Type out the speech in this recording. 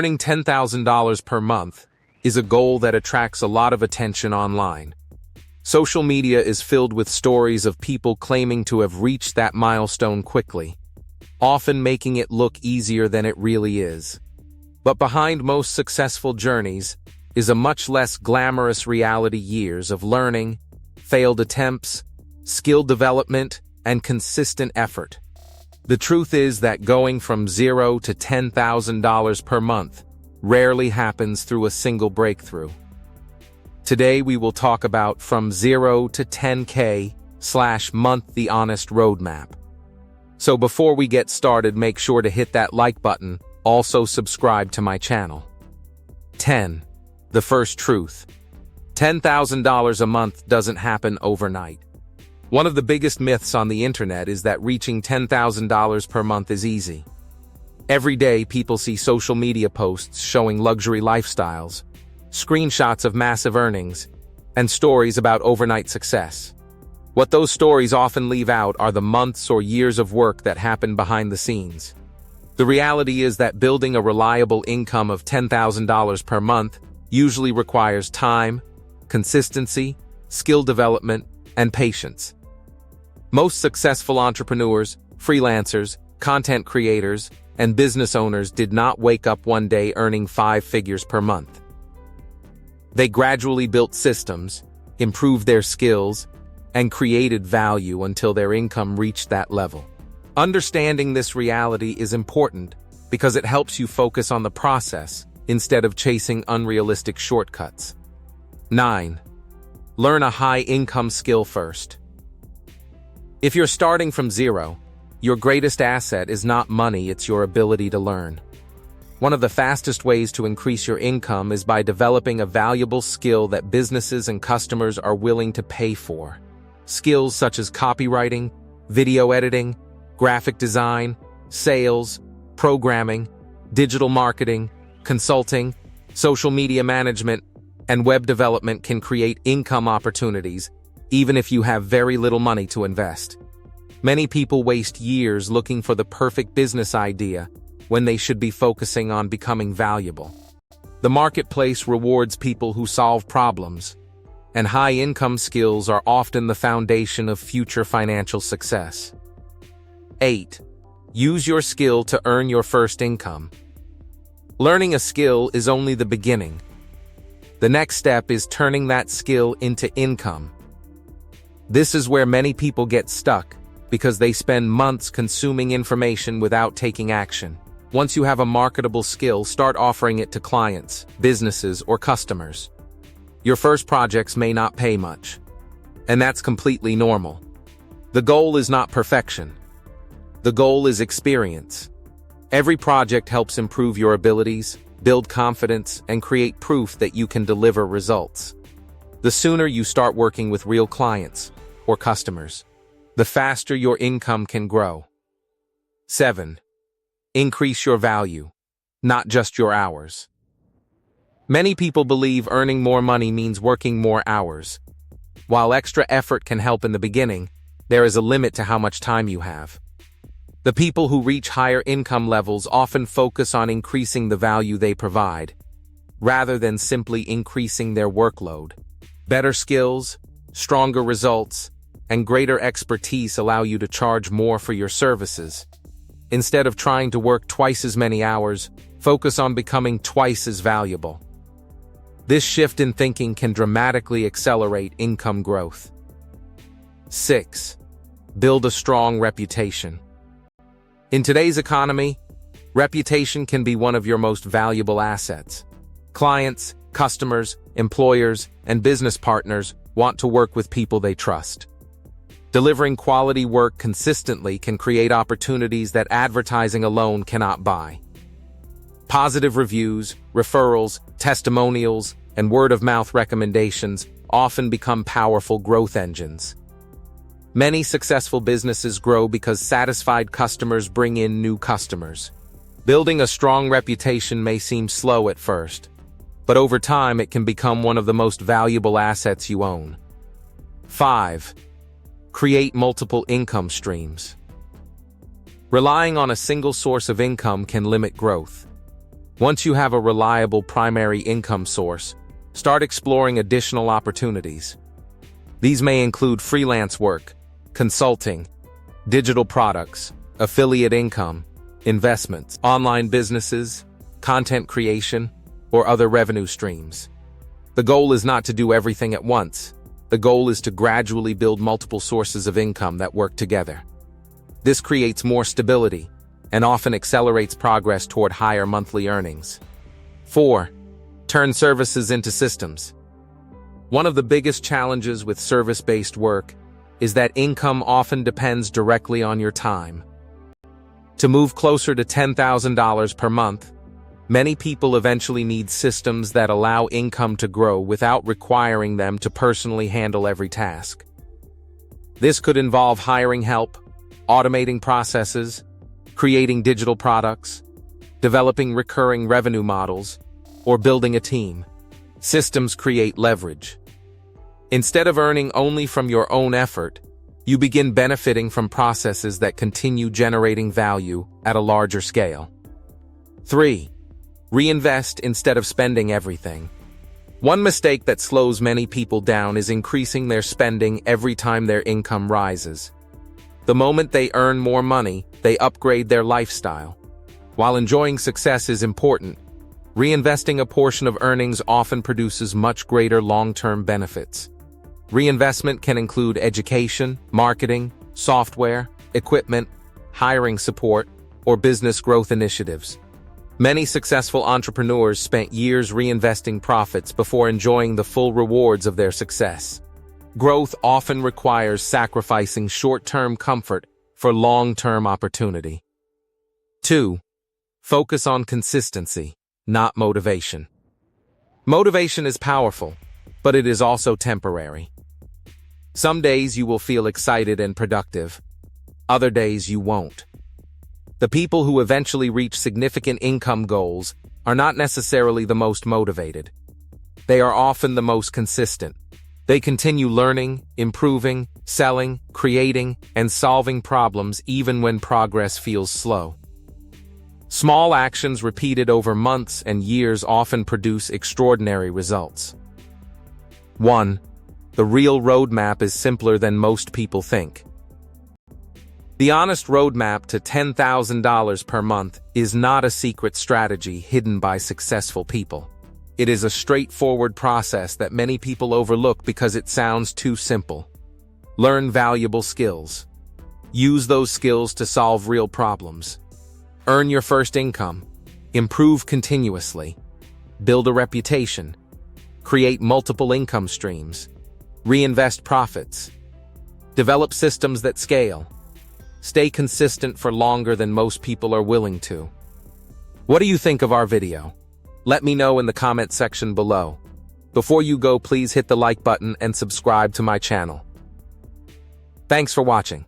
Earning $10,000 per month is a goal that attracts a lot of attention online. Social media is filled with stories of people claiming to have reached that milestone quickly, often making it look easier than it really is. But behind most successful journeys is a much less glamorous reality: years of learning, failed attempts, skill development, and consistent effort. The truth is that going from $0 to $10,000 per month rarely happens through a single breakthrough. Today we will talk about from 0 to 10K/month, the honest roadmap. So before we get started, make sure to hit that like button, also subscribe to my channel. 10. The first truth. $10,000 a month doesn't happen overnight. One of the biggest myths on the internet is that reaching $10,000 per month is easy. Every day, people see social media posts showing luxury lifestyles, screenshots of massive earnings, and stories about overnight success. What those stories often leave out are the months or years of work that happen behind the scenes. The reality is that building a reliable income of $10,000 per month usually requires time, consistency, skill development, and patience. Most successful entrepreneurs, freelancers, content creators, and business owners did not wake up one day earning 5 figures per month. They gradually built systems, improved their skills, and created value until their income reached that level. Understanding this reality is important because it helps you focus on the process instead of chasing unrealistic shortcuts. 9. Learn a high-income skill first. If you're starting from zero, your greatest asset is not money, it's your ability to learn. One of the fastest ways to increase your income is by developing a valuable skill that businesses and customers are willing to pay for. Skills such as copywriting, video editing, graphic design, sales, programming, digital marketing, consulting, social media management, and web development can create income opportunities, even if you have very little money to invest. Many people waste years looking for the perfect business idea when they should be focusing on becoming valuable. The marketplace rewards people who solve problems, and high-income skills are often the foundation of future financial success. 8. Use your skill to earn your first income. Learning a skill is only the beginning. The next step is turning that skill into income. This is where many people get stuck because they spend months consuming information without taking action. Once you have a marketable skill, start offering it to clients, businesses, or customers. Your first projects may not pay much, and that's completely normal. The goal is not perfection. The goal is experience. Every project helps improve your abilities, build confidence, and create proof that you can deliver results. The sooner you start working with real clients or customers, the faster your income can grow. 7. Increase your value, not just your hours. Many people believe earning more money means working more hours. While extra effort can help in the beginning, there is a limit to how much time you have. The people who reach higher income levels often focus on increasing the value they provide, rather than simply increasing their workload. Better skills, stronger results, and greater expertise allow you to charge more for your services. Instead of trying to work twice as many hours, focus on becoming twice as valuable. This shift in thinking can dramatically accelerate income growth. 6. Build a strong reputation. In today's economy, reputation can be one of your most valuable assets. Clients, customers, employers, and business partners want to work with people they trust. Delivering quality work consistently can create opportunities that advertising alone cannot buy. Positive reviews, referrals, testimonials, and word-of-mouth recommendations often become powerful growth engines. Many successful businesses grow because satisfied customers bring in new customers. Building a strong reputation may seem slow at first, but over time it can become one of the most valuable assets you own. 5. Create multiple income streams. Relying on a single source of income can limit growth. Once you have a reliable primary income source, start exploring additional opportunities. These may include freelance work, consulting, digital products, affiliate income, investments, online businesses, content creation, or other revenue streams. The goal is not to do everything at once. The goal is to gradually build multiple sources of income that work together. This creates more stability and often accelerates progress toward higher monthly earnings. 4. Turn services into systems. One of the biggest challenges with service-based work is that income often depends directly on your time. To move closer to $10,000 per month, many people eventually need systems that allow income to grow without requiring them to personally handle every task. This could involve hiring help, automating processes, creating digital products, developing recurring revenue models, or building a team. Systems create leverage. Instead of earning only from your own effort, you begin benefiting from processes that continue generating value at a larger scale. 3. Reinvest instead of spending everything. One mistake that slows many people down is increasing their spending every time their income rises. The moment they earn more money, they upgrade their lifestyle. While enjoying success is important, reinvesting a portion of earnings often produces much greater long-term benefits. Reinvestment can include education, marketing, software, equipment, hiring support, or business growth initiatives. Many successful entrepreneurs spent years reinvesting profits before enjoying the full rewards of their success. Growth often requires sacrificing short-term comfort for long-term opportunity. 2. Focus on consistency, not motivation. Motivation is powerful, but it is also temporary. Some days you will feel excited and productive. Other days you won't. The people who eventually reach significant income goals are not necessarily the most motivated. They are often the most consistent. They continue learning, improving, selling, creating, and solving problems even when progress feels slow. Small actions repeated over months and years often produce extraordinary results. 1. The real roadmap is simpler than most people think. The honest roadmap to $10,000 per month is not a secret strategy hidden by successful people. It is a straightforward process that many people overlook because it sounds too simple. Learn valuable skills. Use those skills to solve real problems. Earn your first income. Improve continuously. Build a reputation. Create multiple income streams. Reinvest profits. Develop systems that scale. Stay consistent for longer than most people are willing to. What do you think of our video? Let me know in the comment section below. Before you go, please hit the like button and subscribe to my channel. Thanks for watching.